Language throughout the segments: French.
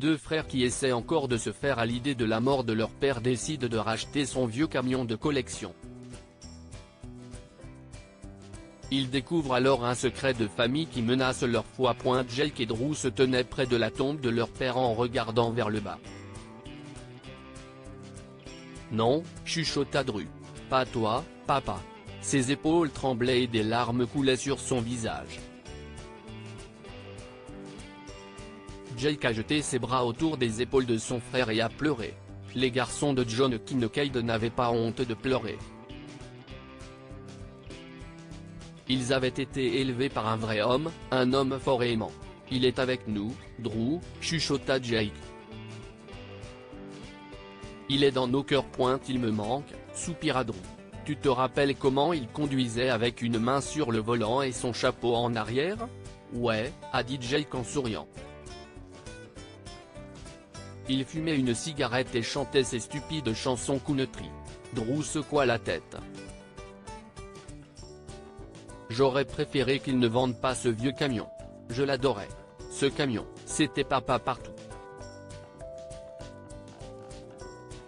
Deux frères qui essaient encore de se faire à l'idée de la mort de leur père décident de racheter son vieux camion de collection. Ils découvrent alors un secret de famille qui menace leur foi. Jake et Drew se tenaient près de la tombe de leur père en regardant vers le bas. « Non », chuchota Drew. « Pas toi, papa ». Ses épaules tremblaient et des larmes coulaient sur son visage. Jake a jeté ses bras autour des épaules de son frère et a pleuré. Les garçons de John Kincaid n'avaient pas honte de pleurer. Ils avaient été élevés par un vrai homme, un homme fort et aimant. Il est avec nous, Drew, chuchota Jake. Il est dans nos cœurs. Il me manque, soupira Drew. Tu te rappelles comment il conduisait avec une main sur le volant et son chapeau en arrière? Ouais, a dit Jake en souriant. Il fumait une cigarette et chantait ses stupides chansons country. Drew secoua la tête. J'aurais préféré qu'ils ne vendent pas ce vieux camion. Je l'adorais. Ce camion, c'était papa partout.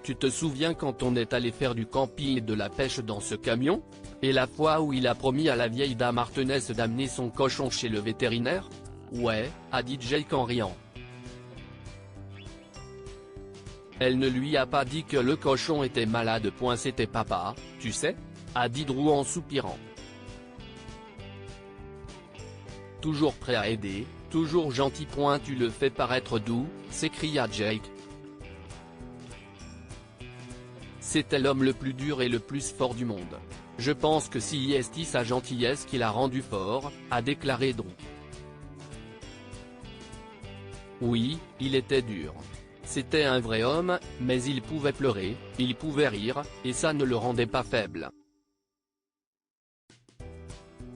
Tu te souviens quand on est allé faire du camping et de la pêche dans ce camion? Et la fois où il a promis à la vieille dame Artenesse d'amener son cochon chez le vétérinaire? Ouais, a dit Jake en riant. Elle ne lui a pas dit que le cochon était malade. C'était papa, tu sais? A dit Drew en soupirant. Toujours prêt à aider, toujours gentil. Tu le fais paraître doux, s'écria Jake. C'était l'homme le plus dur et le plus fort du monde. Je pense que c'est sa gentillesse qui l'a rendu fort, a déclaré Drew. Oui, il était dur. C'était un vrai homme, mais il pouvait pleurer, il pouvait rire, et ça ne le rendait pas faible.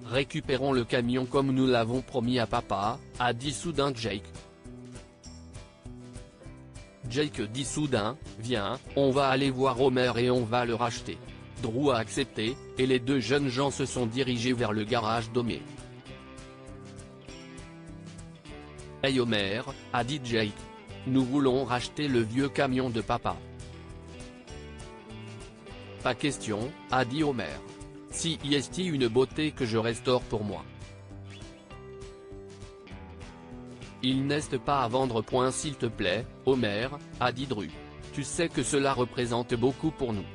Récupérons le camion comme nous l'avons promis à papa, a dit soudain Jake. Jake dit soudain, viens, on va aller voir Homer et on va le racheter. Drew a accepté, et les deux jeunes gens se sont dirigés vers le garage d'Homer. Hey Homer, a dit Jake. Nous voulons racheter le vieux camion de papa. Pas question, a dit Homer. Si est une beauté que je restaure pour moi. Il n'est pas à vendre. S'il te plaît, Homer, a dit Drew. Tu sais que cela représente beaucoup pour nous.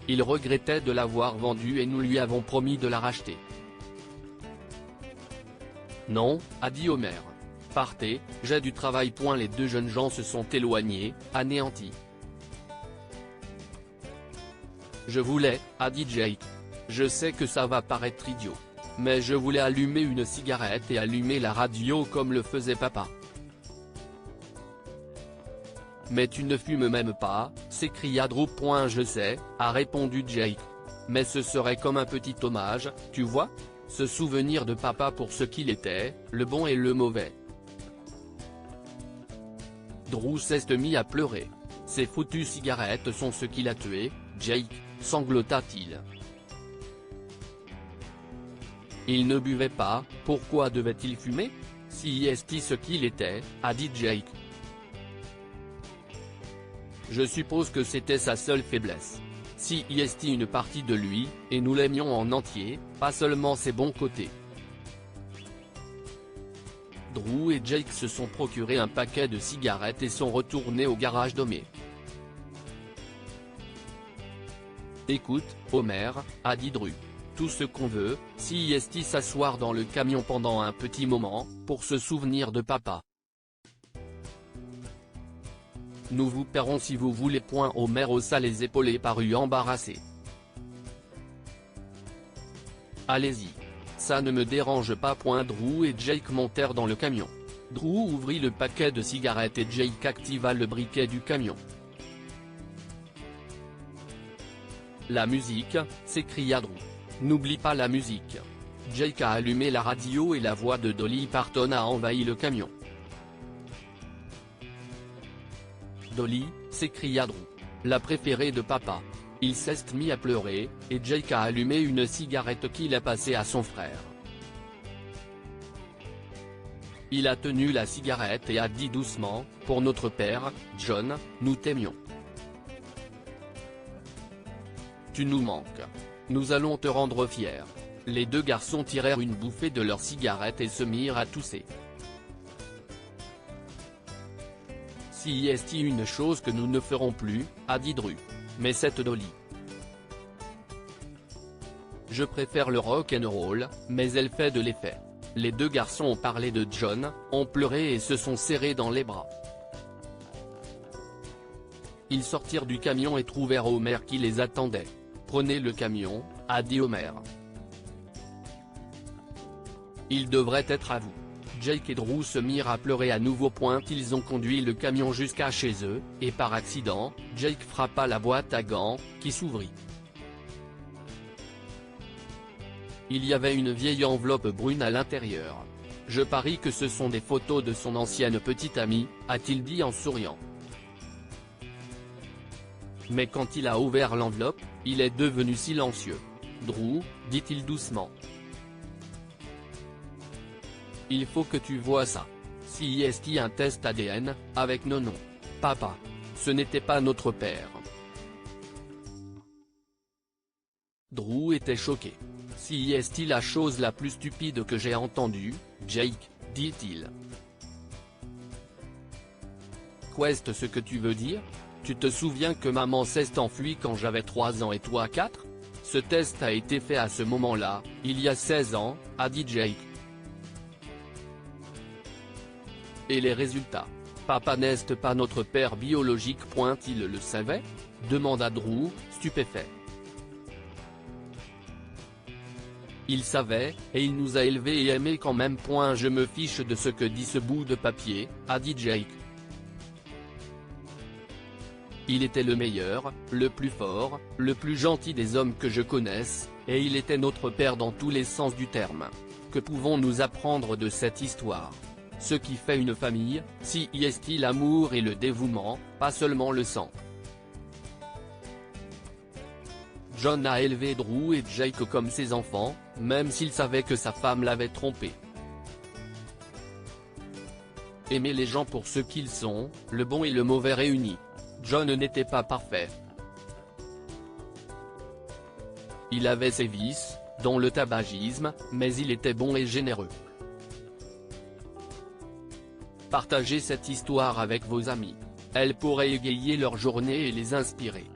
Il regrettait de l'avoir vendu et nous lui avons promis de la racheter. Non, a dit Homer. Partez, j'ai du travail. Les deux jeunes gens se sont éloignés, anéantis. Je voulais, a dit Jake. Je sais que ça va paraître idiot. Mais je voulais allumer une cigarette et allumer la radio comme le faisait papa. Mais tu ne fumes même pas, s'écria Drew. Je sais, a répondu Jake. Mais ce serait comme un petit hommage, tu vois? Se souvenir de papa pour ce qu'il était, le bon et le mauvais. Drew s'est mis à pleurer. Ces foutues cigarettes sont ce qui l'a tué, Jake, sanglota-t-il. Il ne buvait pas, pourquoi devait-il fumer? Si est ce qu'il était, a dit Jake. Je suppose que c'était sa seule faiblesse. Si est une partie de lui, et nous l'aimions en entier, pas seulement ses bons côtés. Drew et Jake se sont procuré un paquet de cigarettes et sont retournés au garage d'Homer. Écoute, Homer, a dit Drew. Tout ce qu'on veut, si est s'asseoir dans le camion pendant un petit moment, pour se souvenir de papa. Nous vous paierons si vous voulez. Homer haussa les épaules et parut embarrassé. Allez-y. Ça ne me dérange pas. Drew et Jake montèrent dans le camion. Drew ouvrit le paquet de cigarettes et Jake activa le briquet du camion. La musique, s'écria Drew. N'oublie pas la musique. Jake a allumé la radio et la voix de Dolly Parton a envahi le camion. Dolly, s'écria Drew. La préférée de papa. Il s'est mis à pleurer, et Jake a allumé une cigarette qu'il a passée à son frère. Il a tenu la cigarette et a dit doucement, « Pour notre père, John, nous t'aimions. Tu nous manques. Nous allons te rendre fier. » Les deux garçons tirèrent une bouffée de leur cigarette et se mirent à tousser. Si est une chose que nous ne ferons plus, a dit Drew. Mais cette Dolly. Je préfère le rock'n'roll, mais elle fait de l'effet. Les deux garçons ont parlé de John, ont pleuré et se sont serrés dans les bras. Ils sortirent du camion et trouvèrent Homer qui les attendait. Prenez le camion, a dit Homer. Il devrait être à vous. Jake et Drew se mirent à pleurer à nouveau. Ils ont conduit le camion jusqu'à chez eux, et par accident, Jake frappa la boîte à gants, qui s'ouvrit. Il y avait une vieille enveloppe brune à l'intérieur. Je parie que ce sont des photos de son ancienne petite amie, a-t-il dit en souriant. Mais quand il a ouvert l'enveloppe, il est devenu silencieux. Drew, dit-il doucement. Il faut que tu vois ça. Si est un test ADN, avec nos noms. Papa. Ce n'était pas notre père. Drew était choqué. Si est la chose la plus stupide que j'ai entendue, Jake, dit-il. Qu'est-ce ce que tu veux dire? Tu te souviens que maman s'est enfuie quand j'avais 3 ans et toi 4? Ce test a été fait à ce moment-là, il y a 16 ans, a dit Jake. Et les résultats? Papa n'est pas notre père biologique. Il le savait? Demanda Drew, stupéfait. Il savait, et il nous a élevés et aimés quand même. Je me fiche de ce que dit ce bout de papier, a dit Jake. Il était le meilleur, le plus fort, le plus gentil des hommes que je connaisse, et il était notre père dans tous les sens du terme. Que pouvons-nous apprendre de cette histoire? Ce qui fait une famille, si est l'amour et le dévouement, pas seulement le sang. John a élevé Drew et Jake comme ses enfants, même s'il savait que sa femme l'avait trompé. Aimer les gens pour ce qu'ils sont, le bon et le mauvais réunis. John n'était pas parfait. Il avait ses vices, dont le tabagisme, mais il était bon et généreux. Partagez cette histoire avec vos amis. Elle pourrait égayer leur journée et les inspirer.